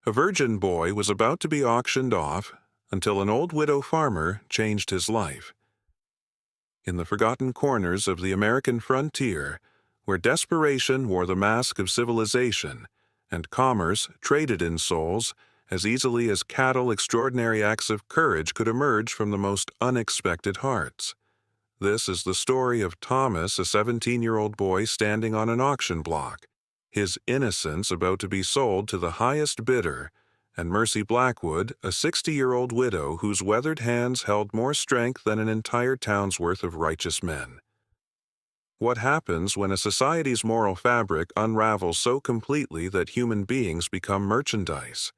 A virgin boy was about to be auctioned off until an old widow farmer changed his life. In the forgotten corners of the American frontier, where desperation wore the mask of civilization and commerce traded in souls as easily as cattle, extraordinary acts of courage could emerge from the most unexpected hearts. This is the story of Thomas, a 17-year-old boy standing on an auction block, his innocence about to be sold to the highest bidder, and Mercy Blackwood, a 60-year-old widow whose weathered hands held more strength than an entire town's worth of righteous men. What happens when a society's moral fabric unravels so completely that human beings become merchandise?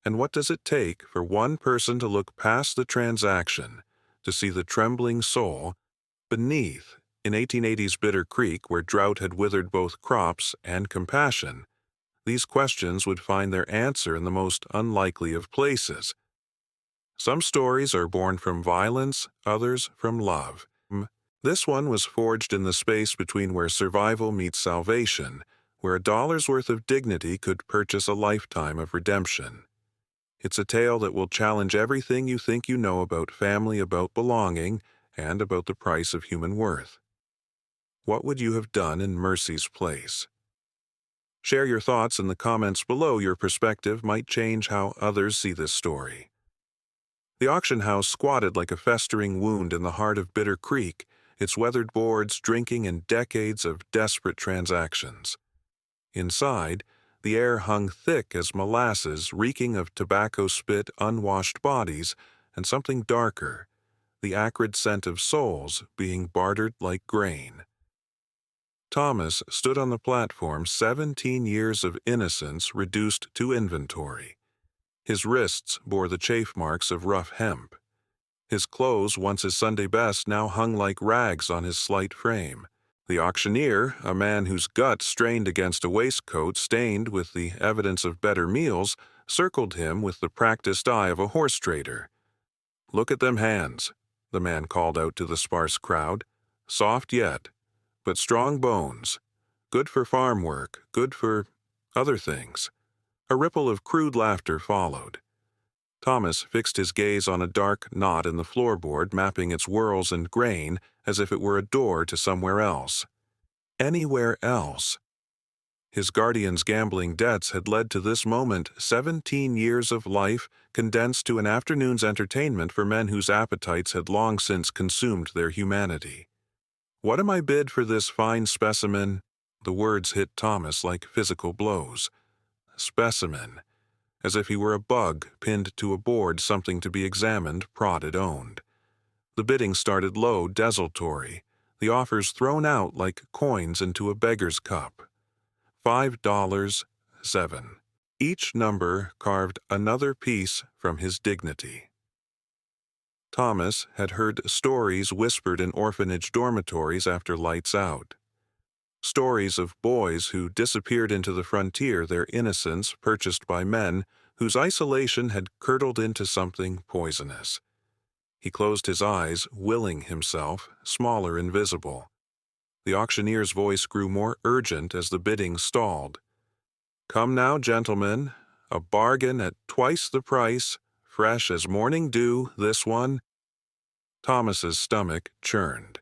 And what does it take for one person to look past the transaction, to see the trembling soul beneath, in 1880's Bitter Creek, where drought had withered both crops and compassion? These questions would find their answer in the most unlikely of places. Some stories are born from violence, others from love. This one was forged in the space between where survival meets salvation, where a dollar's worth of dignity could purchase a lifetime of redemption. It's a tale that will challenge everything you think you know about family, about belonging, and about the price of human worth. What would you have done in Mercy's place? Share your thoughts in the comments below. Your perspective might change how others see this story. The auction house squatted like a festering wound in the heart of Bitter Creek, its weathered boards drinking in decades of desperate transactions. Inside, the air hung thick as molasses, reeking of tobacco spit, unwashed bodies, and something darker, the acrid scent of souls being bartered like grain. Thomas stood on the platform, 17 years of innocence reduced to inventory. His wrists bore the chafe marks of rough hemp. His clothes, once his Sunday best, now hung like rags on his slight frame. The auctioneer, a man whose gut strained against a waistcoat stained with the evidence of better meals, circled him with the practiced eye of a horse trader. "Look at them hands," the man called out to the sparse crowd. "Soft yet, but strong bones. Good for farm work, good for other things." A ripple of crude laughter followed. Thomas fixed his gaze on a dark knot in the floorboard, mapping its whorls and grain as if it were a door to somewhere else. Anywhere else. His guardian's gambling debts had led to this moment 17 years of life condensed to an afternoon's entertainment for men whose appetites had long since consumed their humanity. "What am I bid for this fine specimen?" The words hit Thomas like physical blows. Specimen. As if he were a bug pinned to a board, something to be examined, prodded, owned. The bidding started low, desultory, the offers thrown out like coins into a beggar's cup. $5, 7. Each number carved another piece from his dignity. Thomas had heard stories whispered in orphanage dormitories after lights out. Stories of boys who disappeared into the frontier, their innocence purchased by men whose isolation had curdled into something poisonous. He closed his eyes, willing himself, smaller and visible. The auctioneer's voice grew more urgent as the bidding stalled. "Come now, gentlemen, a bargain at twice the price, fresh as morning dew, this one." Thomas's stomach churned.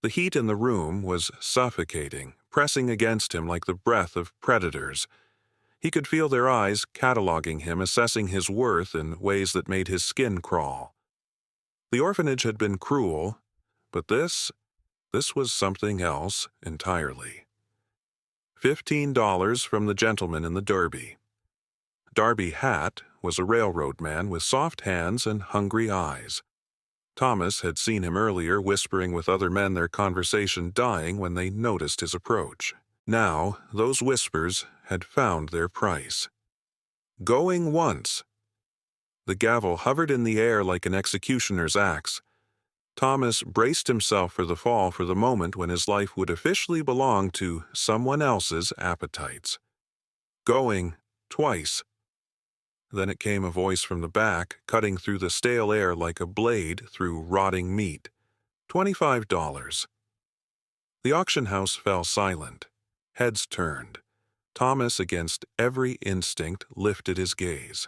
The heat in the room was suffocating, pressing against him like the breath of predators. He could feel their eyes cataloging him, assessing his worth in ways that made his skin crawl. The orphanage had been cruel, but this was something else entirely. $15 from the gentleman in the derby. Darby Hat was a railroad man with soft hands and hungry eyes. Thomas had seen him earlier whispering with other men, their conversation dying when they noticed his approach. Now, those whispers had found their price. Going once. The gavel hovered in the air like an executioner's axe. Thomas braced himself for the fall, for the moment when his life would officially belong to someone else's appetites. Going twice. Then it came a voice from the back, cutting through the stale air like a blade through rotting meat. $25. The auction house fell silent. Heads turned. Thomas, against every instinct, lifted his gaze.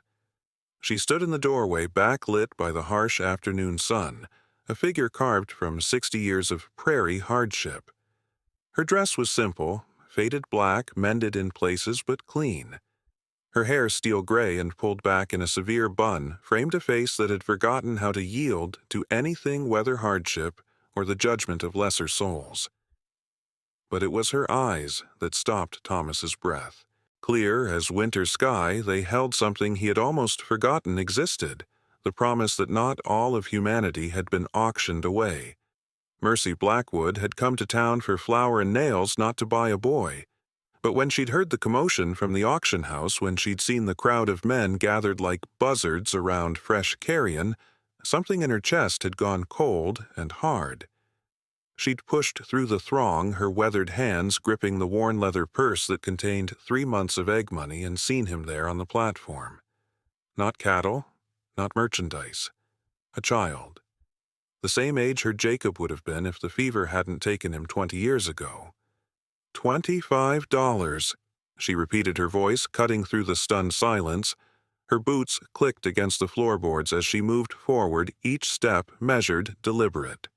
She stood in the doorway, backlit by the harsh afternoon sun, a figure carved from 60 years of prairie hardship. Her dress was simple, faded black, mended in places but clean. Her hair, steel gray and pulled back in a severe bun, framed a face that had forgotten how to yield to anything, whether hardship or the judgment of lesser souls. But it was her eyes that stopped Thomas's breath. Clear as winter sky, they held something he had almost forgotten existed, the promise that not all of humanity had been auctioned away. Mercy Blackwood had come to town for flour and nails, not to buy a boy. But when she'd heard the commotion from the auction house, when she'd seen the crowd of men gathered like buzzards around fresh carrion, something in her chest had gone cold and hard. She'd pushed through the throng, her weathered hands gripping the worn leather purse that contained 3 months of egg money, and seen him there on the platform. Not cattle, not merchandise. A child. The same age her Jacob would have been if the fever hadn't taken him 20 years ago. $25, she repeated, her voice cutting through the stunned silence. Her boots clicked against the floorboards as she moved forward, each step measured, deliberate.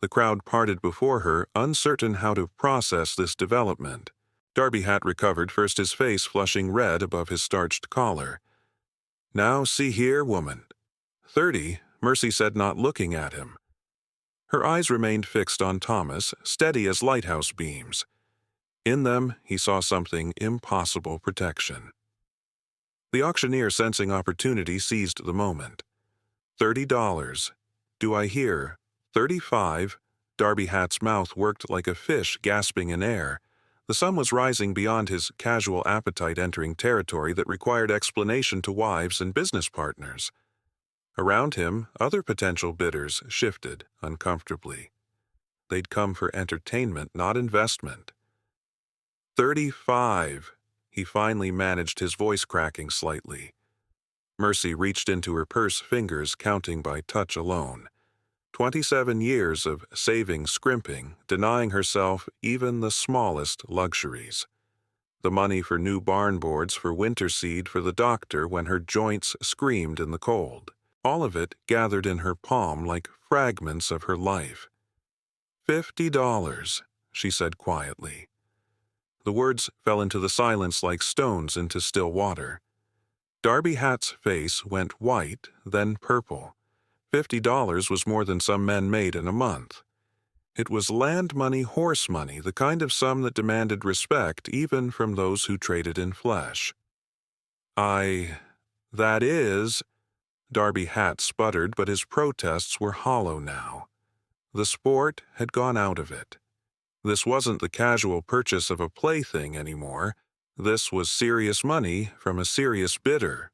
The crowd parted before her, uncertain how to process this development. Darby Hatt recovered, first his face flushing red above his starched collar. "Now see here, woman." 30, Mercy said, not looking at him. Her eyes remained fixed on Thomas, steady as lighthouse beams. In them, he saw something impossible: protection. The auctioneer, sensing opportunity, seized the moment. $30. Do I hear? 35. Darby Hatt's mouth worked like a fish gasping in air. The sun was rising beyond his casual appetite, entering territory that required explanation to wives and business partners. Around him, other potential bidders shifted uncomfortably. They'd come for entertainment, not investment. 35. He finally managed, his voice cracking slightly. Mercy reached into her purse, fingers counting by touch alone. 27 years of saving, scrimping, denying herself even the smallest luxuries. The money for new barn boards, for winter seed, for the doctor when her joints screamed in the cold. All of it gathered in her palm like fragments of her life. $50, she said quietly. The words fell into the silence like stones into still water. Darby Hatt's face went white, then purple. $50 was more than some men made in a month. It was land money, horse money, the kind of sum that demanded respect even from those who traded in flesh. That is, Darby Hatt sputtered, but his protests were hollow now. The sport had gone out of it. This wasn't the casual purchase of a plaything anymore. This was serious money from a serious bidder.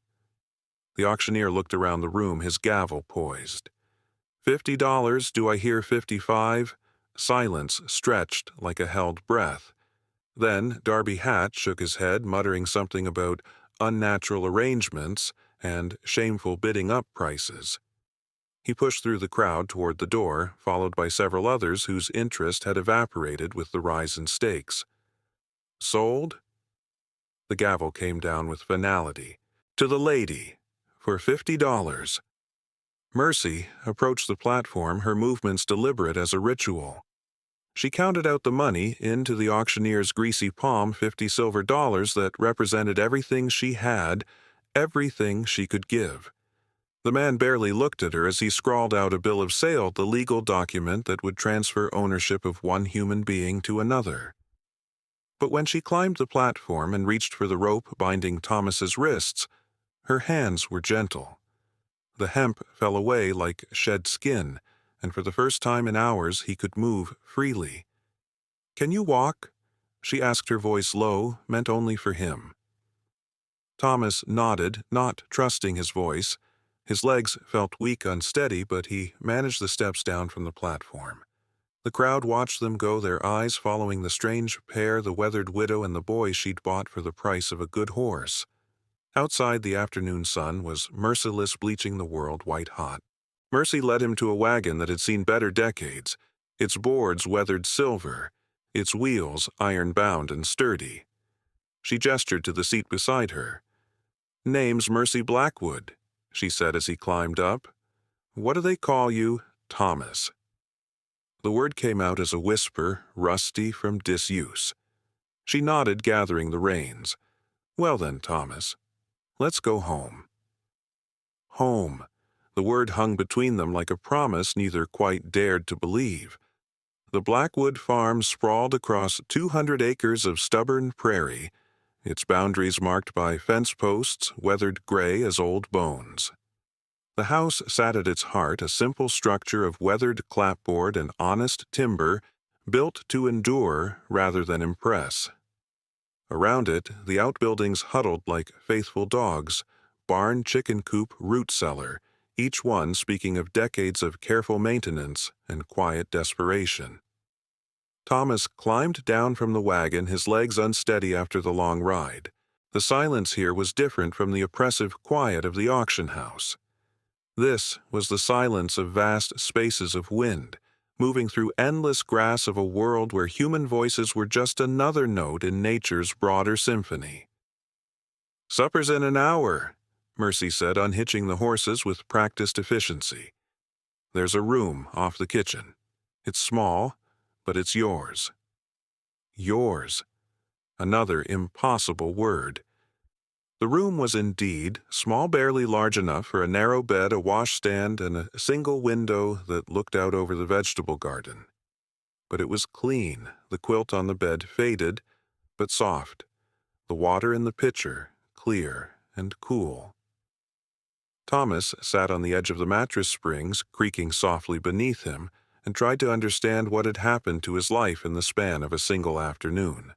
The auctioneer looked around the room, his gavel poised. $50, do I hear 55? Silence stretched like a held breath. Then Darby Hatt shook his head, muttering something about unnatural arrangements and shameful bidding up prices. He pushed through the crowd toward the door, followed by several others whose interest had evaporated with the rise in stakes. Sold? The gavel came down with finality. To the lady, for $50. Mercy approached the platform, her movements deliberate as a ritual. She counted out the money into the auctioneer's greasy palm, 50 silver dollars that represented everything she had, everything she could give. The man barely looked at her as he scrawled out a bill of sale, the legal document that would transfer ownership of one human being to another. But when she climbed the platform and reached for the rope binding Thomas's wrists, her hands were gentle. The hemp fell away like shed skin, and for the first time in hours he could move freely. "Can you walk?" she asked, her voice low, meant only for him. Thomas nodded, not trusting his voice. His legs felt weak, unsteady, but he managed the steps down from the platform. The crowd watched them go, their eyes following the strange pair, the weathered widow and the boy she'd bought for the price of a good horse. Outside, the afternoon sun was merciless, bleaching the world white-hot. Mercy led him to a wagon that had seen better decades, its boards weathered silver, its wheels iron-bound and sturdy. She gestured to the seat beside her. "Name's Mercy Blackwood," she said as he climbed up. "What do they call you?" "Thomas." The word came out as a whisper, rusty from disuse. She nodded, gathering the reins. "Well then, Thomas, let's go home." Home. The word hung between them like a promise neither quite dared to believe. The Blackwood farm sprawled across 200 acres of stubborn prairie, its boundaries marked by fence posts weathered gray as old bones. The house sat at its heart, a simple structure of weathered clapboard and honest timber, built to endure rather than impress. Around it, the outbuildings huddled like faithful dogs, barn, chicken coop, root cellar, each one speaking of decades of careful maintenance and quiet desperation. Thomas climbed down from the wagon, his legs unsteady after the long ride. The silence here was different from the oppressive quiet of the auction house. This was the silence of vast spaces of wind, moving through endless grass of a world where human voices were just another note in nature's broader symphony. "Supper's in an hour," Mercy said, unhitching the horses with practiced efficiency. "There's a room off the kitchen. It's small, but it's yours." Yours. Another impossible word. The room was indeed small, barely large enough for a narrow bed, a washstand, and a single window that looked out over the vegetable garden. But it was clean, the quilt on the bed faded, but soft, the water in the pitcher clear and cool. Thomas sat on the edge of the mattress springs, creaking softly beneath him, and tried to understand what had happened to his life in the span of a single afternoon.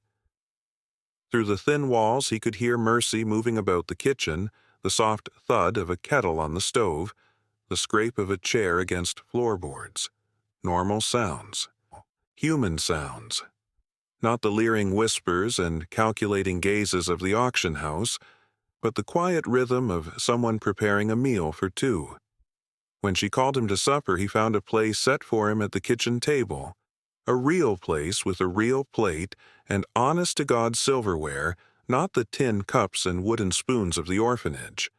Through the thin walls he could hear Mercy moving about the kitchen, the soft thud of a kettle on the stove, the scrape of a chair against floorboards. Normal sounds. Human sounds. Not the leering whispers and calculating gazes of the auction house, but the quiet rhythm of someone preparing a meal for two. When she called him to supper, he found a place set for him at the kitchen table. A real place with a real plate and honest-to-God silverware, not the tin cups and wooden spoons of the orphanage.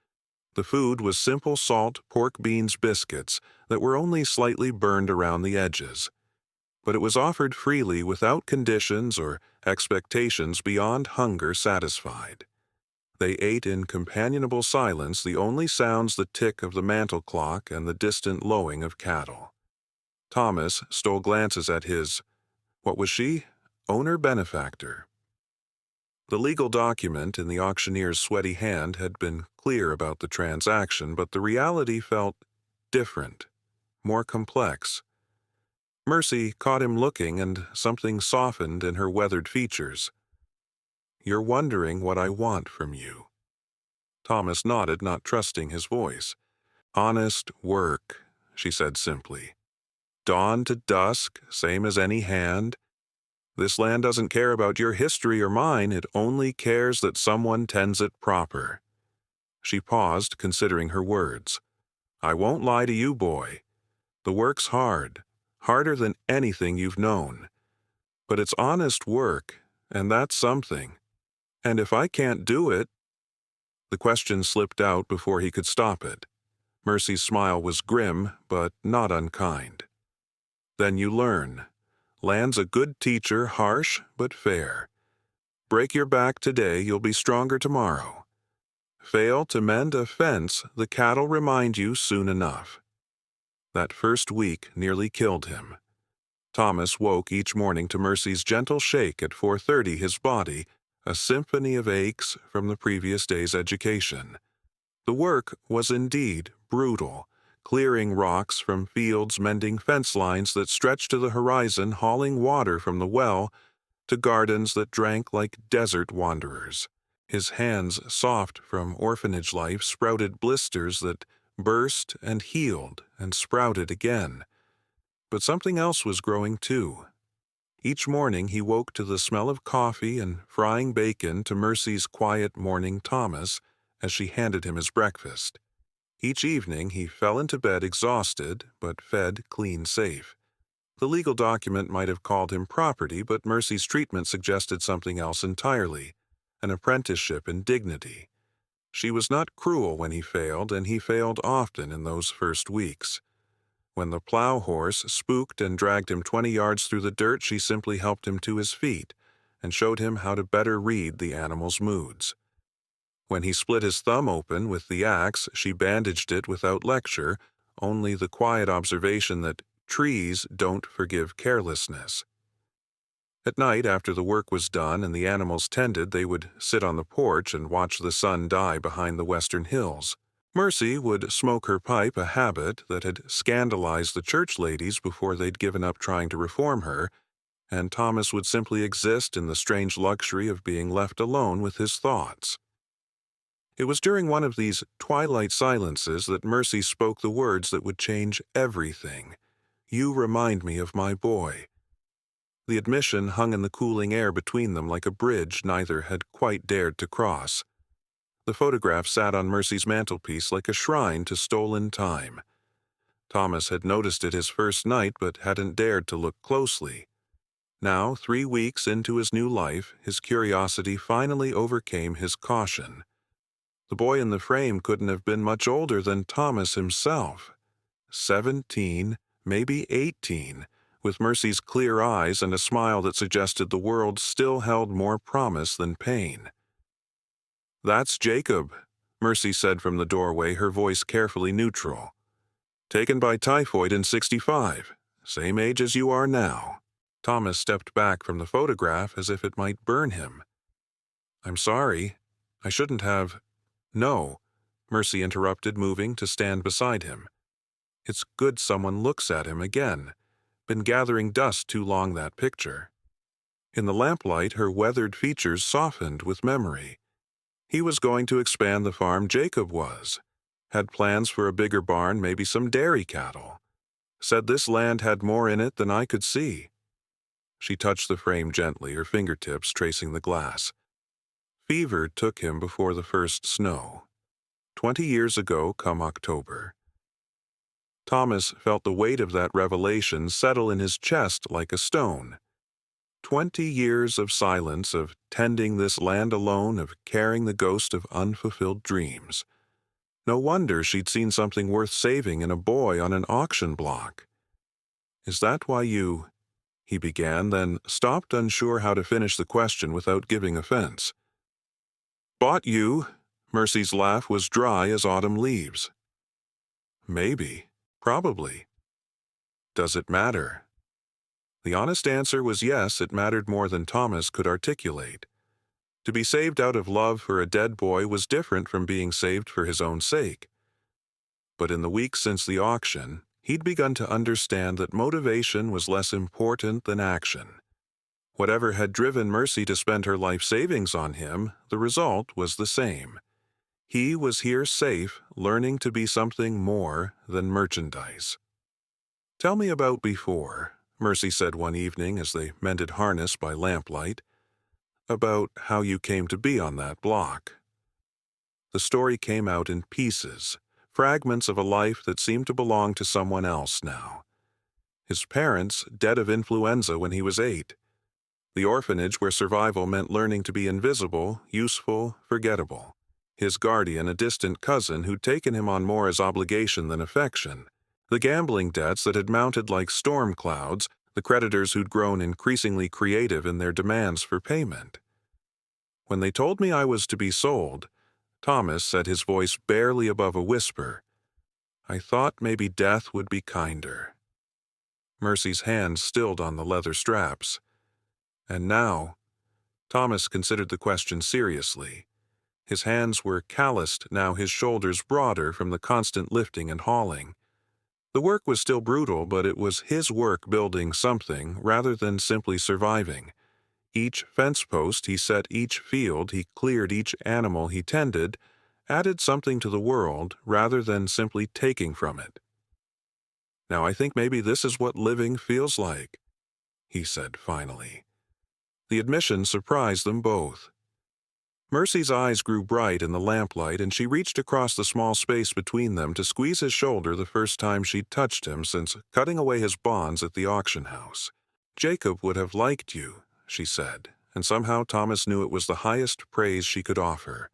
The food was simple salt pork beans biscuits that were only slightly burned around the edges. But it was offered freely without conditions or expectations beyond hunger satisfied. They ate in companionable silence, the only sounds the tick of the mantel clock and the distant lowing of cattle. Thomas stole glances at his, what was she? Owner-benefactor. The legal document in the auctioneer's sweaty hand had been clear about the transaction, but the reality felt different, more complex. Mercy caught him looking, and something softened in her weathered features. "You're wondering what I want from you." Thomas nodded, not trusting his voice. "Honest work," she said simply. "Dawn to dusk, same as any hand. This land doesn't care about your history or mine, it only cares that someone tends it proper." She paused, considering her words. "I won't lie to you, boy. The work's hard, harder than anything you've known. But it's honest work, and that's something. And if I can't do it—" The question slipped out before he could stop it. Mercy's smile was grim, but not unkind. "Then you learn. Land's a good teacher, harsh but fair. Break your back today, you'll be stronger tomorrow. Fail to mend a fence, the cattle remind you soon enough." That first week nearly killed him. Thomas woke each morning to Mercy's gentle shake at 4:30, his body a symphony of aches from the previous day's education. The work was indeed brutal, clearing rocks from fields, mending fence lines that stretched to the horizon, hauling water from the well to gardens that drank like desert wanderers. His hands, soft from orphanage life, sprouted blisters that burst and healed and sprouted again. But something else was growing too. Each morning he woke to the smell of coffee and frying bacon, to Mercy's quiet morning Thomas as she handed him his breakfast. Each evening he fell into bed exhausted, but fed clean safe. The legal document might have called him property, but Mercy's treatment suggested something else entirely. an apprenticeship in dignity. She was not cruel when he failed, and he failed often in those first weeks. When the plow horse spooked and dragged him 20 yards through the dirt, she simply helped him to his feet and showed him how to better read the animal's moods. When he split his thumb open with the axe, she bandaged it without lecture, only the quiet observation that trees don't forgive carelessness. At night, after the work was done and the animals tended, they would sit on the porch and watch the sun die behind the western hills. Mercy would smoke her pipe, a habit that had scandalized the church ladies before they'd given up trying to reform her, and Thomas would simply exist in the strange luxury of being left alone with his thoughts. It was during one of these twilight silences that Mercy spoke the words that would change everything. "You remind me of my boy." The admission hung in the cooling air between them like a bridge neither had quite dared to cross. The photograph sat on Mercy's mantelpiece like a shrine to stolen time. Thomas had noticed it his first night but hadn't dared to look closely. Now, 3 weeks into his new life, his curiosity finally overcame his caution. The boy in the frame couldn't have been much older than Thomas himself. 17, maybe 18, with Mercy's clear eyes and a smile that suggested the world still held more promise than pain. "That's Jacob," Mercy said from the doorway, her voice carefully neutral. "Taken by typhoid in 65, same age as you are now." Thomas stepped back from the photograph as if it might burn him. "I'm sorry. I shouldn't have—" "No," Mercy interrupted, moving to stand beside him. "It's good someone looks at him again. Been gathering dust too long, that picture." In the lamplight, her weathered features softened with memory. He was going to expand the farm, Jacob was. Had plans for a bigger barn, maybe some dairy cattle. Said this land had more in it than I could see. She touched the frame gently, her fingertips tracing the glass. Fever took him before the first snow. 20 years ago, come October. Thomas felt the weight of that revelation settle in his chest like a stone. 20 years of silence, of tending this land alone, of carrying the ghost of unfulfilled dreams. No wonder she'd seen something worth saving in a boy on an auction block. "Is that why you—" he began, then stopped, unsure how to finish the question without giving offense. "Bought you?" Mercy's laugh was dry as autumn leaves. "Maybe. Probably. Does it matter?" The honest answer was yes, it mattered more than Thomas could articulate. To be saved out of love for a dead boy was different from being saved for his own sake. But in the weeks since the auction, he'd begun to understand that motivation was less important than action. Whatever had driven Mercy to spend her life savings on him, the result was the same. He was here safe, learning to be something more than merchandise. "Tell me about before," Mercy said one evening as they mended harness by lamplight. "About how you came to be on that block." The story came out in pieces, fragments of a life that seemed to belong to someone else now. His parents, dead of influenza when he was 8. The orphanage where survival meant learning to be invisible, useful, forgettable. His guardian, a distant cousin who'd taken him on more as obligation than affection. The gambling debts that had mounted like storm clouds, the creditors who'd grown increasingly creative in their demands for payment. When they told me I was to be sold, Thomas said, his voice barely above a whisper, "I thought maybe death would be kinder." Mercy's hands stilled on the leather straps. And now, Thomas considered the question seriously. His hands were calloused, now his shoulders broader from the constant lifting and hauling. The work was still brutal, but it was his work building something rather than simply surviving. Each fence post he set, each field he cleared, each animal he tended, added something to the world rather than simply taking from it. "Now I think maybe this is what living feels like," he said finally. The admission surprised them both. Mercy's eyes grew bright in the lamplight, and she reached across the small space between them to squeeze his shoulder the first time she'd touched him since cutting away his bonds at the auction house. "Jacob would have liked you," she said, and somehow Thomas knew it was the highest praise she could offer.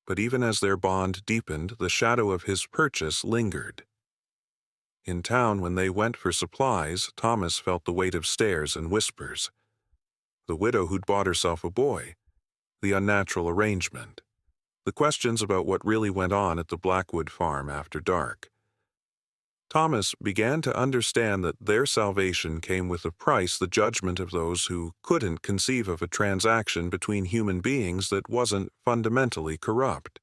But even as their bond deepened, the shadow of his purchase lingered. In town, when they went for supplies, Thomas felt the weight of stares and whispers. The widow who'd bought herself a boy, the unnatural arrangement, the questions about what really went on at the Blackwood farm after dark. Thomas began to understand that their salvation came with a price, the judgment of those who couldn't conceive of a transaction between human beings that wasn't fundamentally corrupt.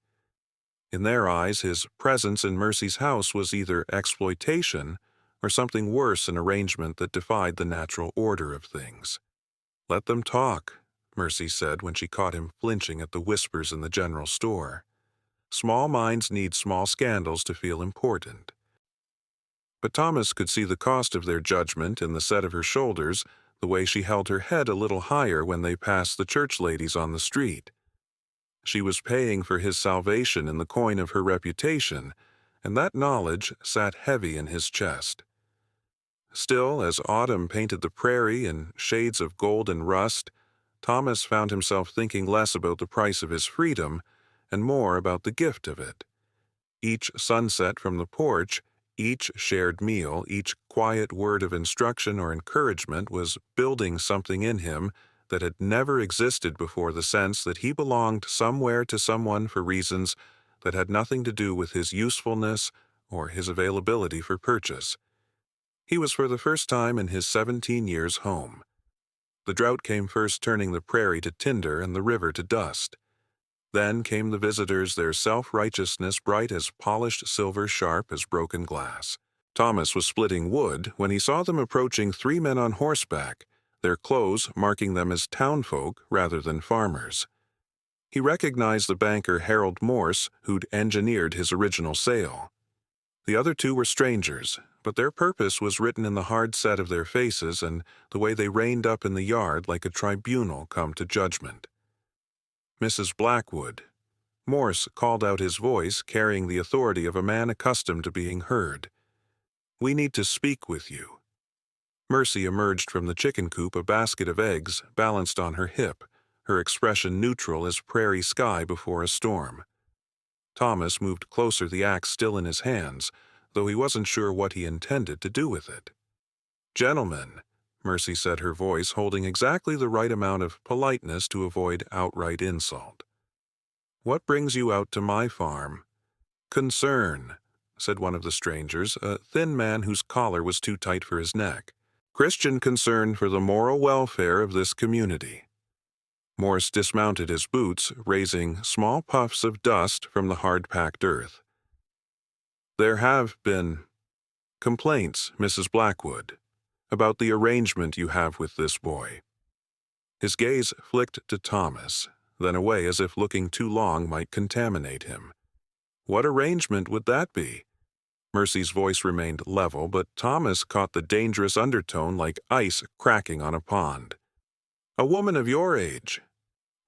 In their eyes, his presence in Mercy's house was either exploitation or something worse, an arrangement that defied the natural order of things. "Let them talk," Mercy said when she caught him flinching at the whispers in the general store. "Small minds need small scandals to feel important." But Thomas could see the cost of their judgment in the set of her shoulders, the way she held her head a little higher when they passed the church ladies on the street. She was paying for his salvation in the coin of her reputation, and that knowledge sat heavy in his chest. Still, as autumn painted the prairie in shades of gold and rust, Thomas found himself thinking less about the price of his freedom and more about the gift of it. Each sunset from the porch, each shared meal, each quiet word of instruction or encouragement was building something in him that had never existed before, the sense that he belonged somewhere to someone for reasons that had nothing to do with his usefulness or his availability for purchase. He was for the first time in his 17 years home. The drought came first, turning the prairie to tinder and the river to dust. Then came the visitors, their self-righteousness bright as polished silver, sharp as broken glass. Thomas was splitting wood when he saw them approaching 3 men on horseback, their clothes marking them as townfolk rather than farmers. He recognized the banker Harold Morse, who'd engineered his original sale. The other 2 were strangers, but their purpose was written in the hard set of their faces and the way they reined up in the yard like a tribunal come to judgment. "Mrs. Blackwood." Morse called out, his voice carrying the authority of a man accustomed to being heard. "We need to speak with you." Mercy emerged from the chicken coop, a basket of eggs balanced on her hip, her expression neutral as prairie sky before a storm. Thomas moved closer, the axe still in his hands, though he wasn't sure what he intended to do with it. "Gentlemen," Mercy said, her voice holding exactly the right amount of politeness to avoid outright insult. "What brings you out to my farm?" "Concern," said one of the strangers, a thin man whose collar was too tight for his neck. "Christian concern for the moral welfare of this community." Morse dismounted his boots, raising small puffs of dust from the hard-packed earth. "There have been complaints, Mrs. Blackwood, about the arrangement you have with this boy." His gaze flicked to Thomas, then away as if looking too long might contaminate him. "What arrangement would that be?" Mercy's voice remained level, but Thomas caught the dangerous undertone like ice cracking on a pond. "A woman of your age,"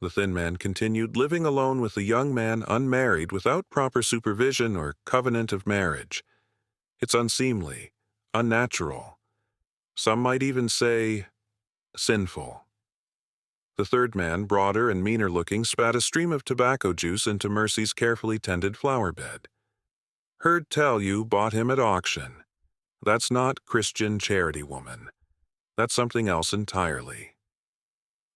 the thin man continued, "living alone with a young man unmarried without proper supervision or covenant of marriage. It's unseemly, unnatural. Some might even say sinful." The third man, broader and meaner looking, spat a stream of tobacco juice into Mercy's carefully tended flower bed. "Heard tell you bought him at auction. That's not Christian charity, woman. That's something else entirely."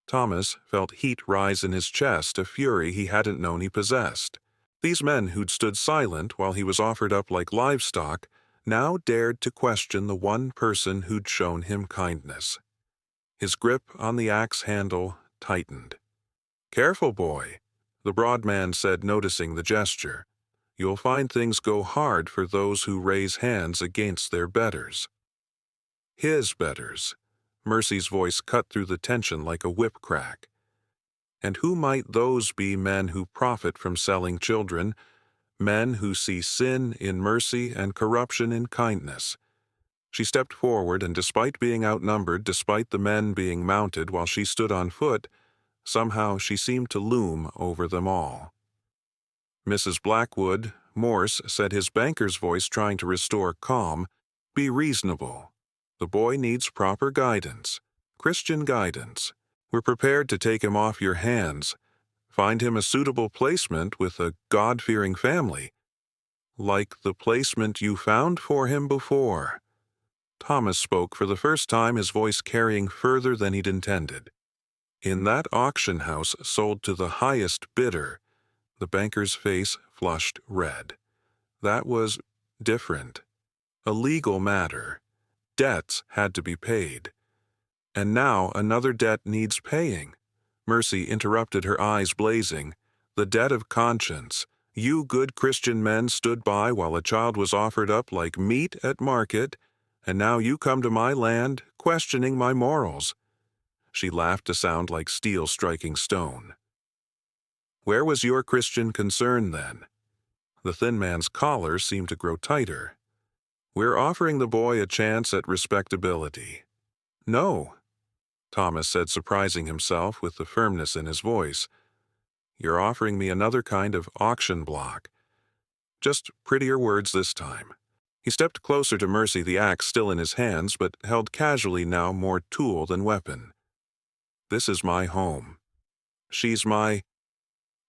Thomas felt heat rise in his chest, a fury he hadn't known he possessed. These men who'd stood silent while he was offered up like livestock now dared to question the one person who'd shown him kindness. His grip on the axe handle tightened. "Careful, boy," the broad man said, noticing the gesture. "You'll find things go hard for those who raise hands against their betters." "His betters." Mercy's voice cut through the tension like a whip crack. "And who might those be? Men who profit from selling children, men who see sin in mercy and corruption in kindness." She stepped forward, and despite being outnumbered, despite the men being mounted while she stood on foot, somehow she seemed to loom over them all. "Mrs. Blackwood," Morse said, his banker's voice trying to restore calm, "be reasonable. The boy needs proper guidance, Christian guidance. We're prepared to take him off your hands, find him a suitable placement with a God-fearing family, like the placement you found for him before." Thomas spoke for the first time, his voice carrying further than he'd intended. "In that auction house sold to the highest bidder." The banker's face flushed red. "That was different. A legal matter. Debts had to be paid. And now another debt needs paying." Mercy interrupted, her eyes blazing. "The debt of conscience. You good Christian men stood by while a child was offered up like meat at market, and now you come to my land questioning my morals." She laughed, a sound like steel striking stone. "Where was your Christian concern then?" The thin man's collar seemed to grow tighter. "We're offering the boy a chance at respectability." "No," Thomas said, surprising himself with the firmness in his voice. "You're offering me another kind of auction block. Just prettier words this time." He stepped closer to Mercy, the axe still in his hands, but held casually now, more tool than weapon. "This is my home. She's my—"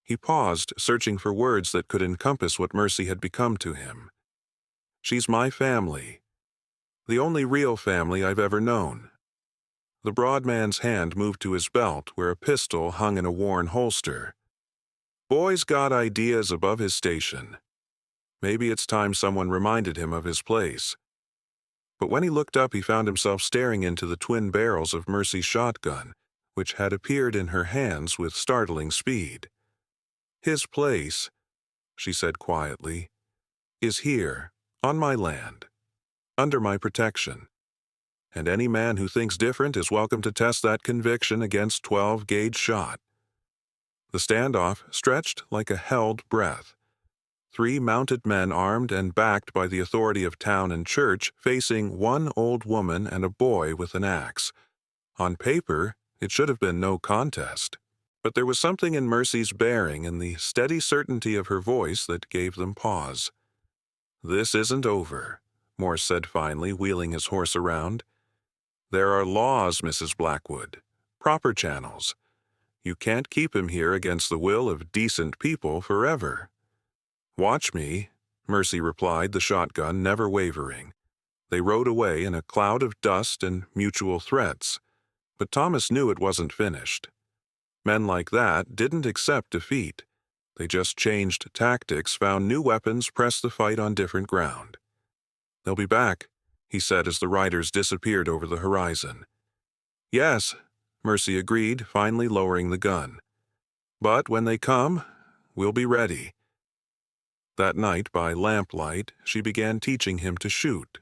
He paused, searching for words that could encompass what Mercy had become to him. "She's my family. The only real family I've ever known." The broad man's hand moved to his belt, where a pistol hung in a worn holster. Boy's got ideas above his station. Maybe it's time someone reminded him of his place. But when he looked up, he found himself staring into the twin barrels of Mercy's shotgun, which had appeared in her hands with startling speed. "His place," she said quietly, "is here, on my land, under my protection. And any man who thinks different is welcome to test that conviction against 12-gauge shot." The standoff stretched like a held breath. 3 mounted men, armed and backed by the authority of town and church, facing one old woman and a boy with an axe. On paper, it should have been no contest. But there was something in Mercy's bearing and the steady certainty of her voice that gave them pause. "This isn't over," Morse said finally, wheeling his horse around. "There are laws, Mrs. Blackwood. Proper channels. You can't keep him here against the will of decent people forever." "Watch me," Mercy replied, the shotgun never wavering. They rode away in a cloud of dust and mutual threats. But Thomas knew it wasn't finished. Men like that didn't accept defeat. They just changed tactics, found new weapons, pressed the fight on different ground. "They'll be back," he said as the riders disappeared over the horizon. "Yes," Mercy agreed, finally lowering the gun. "But when they come, we'll be ready." That night, by lamplight, she began teaching him to shoot.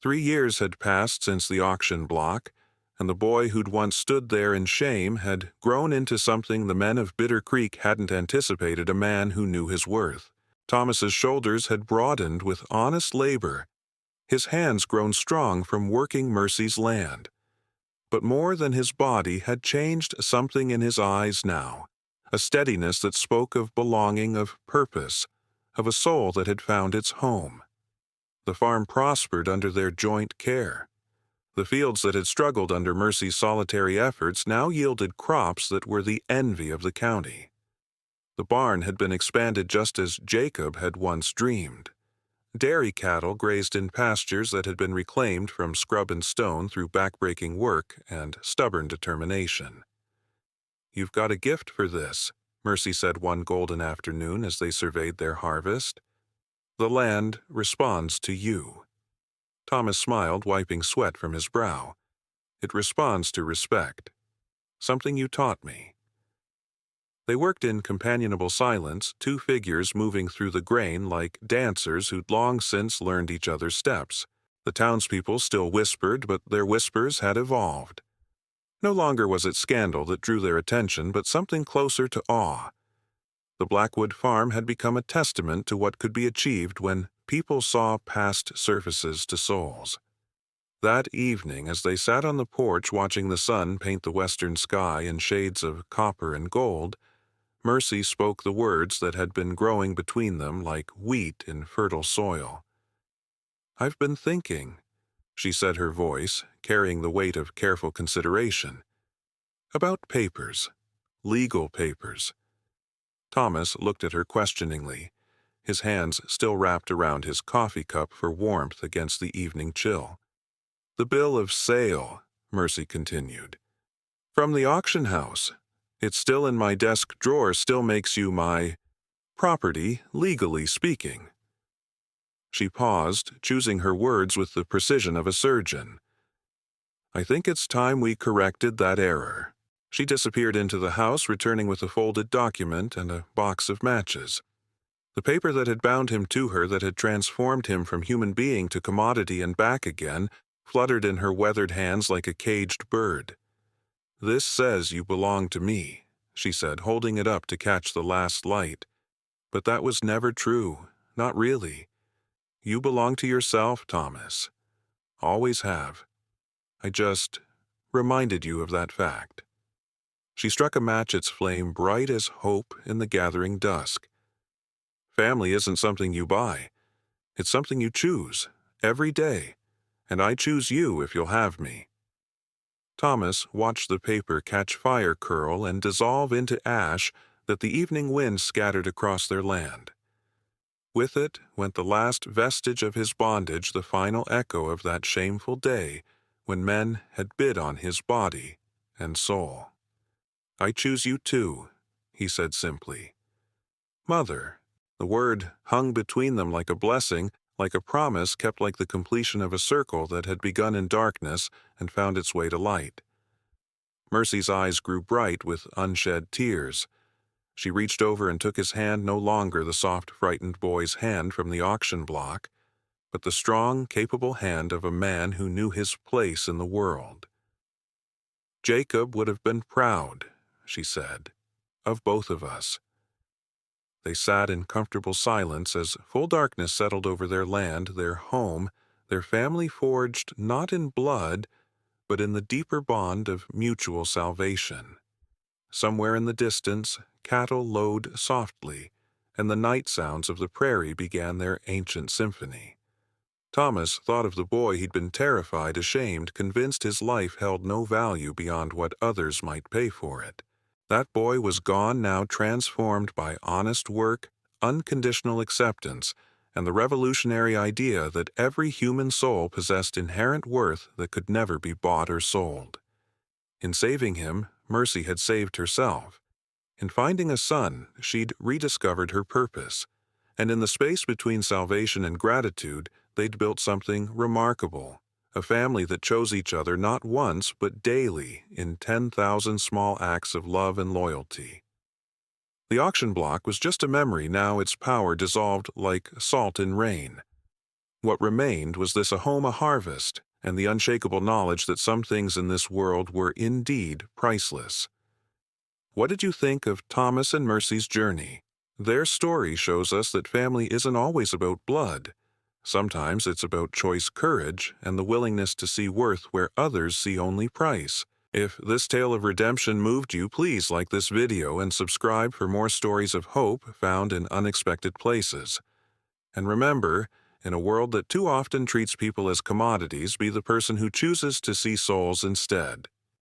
3 years had passed since the auction block, and the boy who'd once stood there in shame had grown into something the men of Bitter Creek hadn't anticipated, a man who knew his worth. Thomas's shoulders had broadened with honest labor, his hands grown strong from working Mercy's land. But more than his body had changed something in his eyes now, a steadiness that spoke of belonging, of purpose, of a soul that had found its home. The farm prospered under their joint care. The fields that had struggled under Mercy's solitary efforts now yielded crops that were the envy of the county. The barn had been expanded just as Jacob had once dreamed. Dairy cattle grazed in pastures that had been reclaimed from scrub and stone through backbreaking work and stubborn determination. "You've got a gift for this," Mercy said one golden afternoon as they surveyed their harvest. "The land responds to you." Thomas smiled, wiping sweat from his brow. "It responds to respect. Something you taught me." They worked in companionable silence, 2 figures moving through the grain like dancers who'd long since learned each other's steps. The townspeople still whispered, but their whispers had evolved. No longer was it scandal that drew their attention, but something closer to awe. The Blackwood farm had become a testament to what could be achieved when people saw past surfaces to souls. That evening, as they sat on the porch watching the sun paint the western sky in shades of copper and gold, Mercy spoke the words that had been growing between them like wheat in fertile soil. "I've been thinking," she said, her voice carrying the weight of careful consideration. About papers. Legal papers. Thomas looked at her questioningly, his hands still wrapped around his coffee cup for warmth against the evening chill. The bill of sale, Mercy continued. From the auction house. It's still in my desk drawer, still makes you my property, legally speaking. She paused, choosing her words with the precision of a surgeon. I think it's time we corrected that error. She disappeared into the house, returning with a folded document and a box of matches. The paper that had bound him to her, that had transformed him from human being to commodity and back again, fluttered in her weathered hands like a caged bird. This says you belong to me, she said, holding it up to catch the last light. But that was never true, not really. You belong to yourself, Thomas. Always have. I just reminded you of that fact. She struck a match, its flame bright as hope in the gathering dusk. Family isn't something you buy. It's something you choose, every day, and I choose you if you'll have me. Thomas watched the paper catch fire, curl, and dissolve into ash that the evening wind scattered across their land. With it went the last vestige of his bondage, the final echo of that shameful day when men had bid on his body and soul. I choose you too, he said simply. Mother. The word hung between them like a blessing, like a promise kept, like the completion of a circle that had begun in darkness and found its way to light. Mercy's eyes grew bright with unshed tears. She reached over and took his hand, no longer the soft, frightened boy's hand from the auction block, but the strong, capable hand of a man who knew his place in the world. Jacob would have been proud, she said, of both of us. They sat in comfortable silence as full darkness settled over their land, their home, their family forged not in blood, but in the deeper bond of mutual salvation. Somewhere in the distance, cattle lowed softly, and the night sounds of the prairie began their ancient symphony. Thomas thought of the boy he'd been terrified, ashamed, convinced his life held no value beyond what others might pay for it. That boy was gone now, transformed by honest work, unconditional acceptance, and the revolutionary idea that every human soul possessed inherent worth that could never be bought or sold. In saving him, Mercy had saved herself. In finding a son, she'd rediscovered her purpose. And in the space between salvation and gratitude, they'd built something remarkable. A family that chose each other not once but daily in 10,000 small acts of love and loyalty. The auction block was just a memory, now its power dissolved like salt in rain. What remained was this: a home, a harvest, and the unshakable knowledge that some things in this world were indeed priceless. What did you think of Thomas and Mercy's journey? Their story shows us that family isn't always about blood. Sometimes it's about choice, courage, and the willingness to see worth where others see only price. If this tale of redemption moved you, please like this video and subscribe for more stories of hope found in unexpected places. And remember, in a world that too often treats people as commodities, be the person who chooses to see souls instead.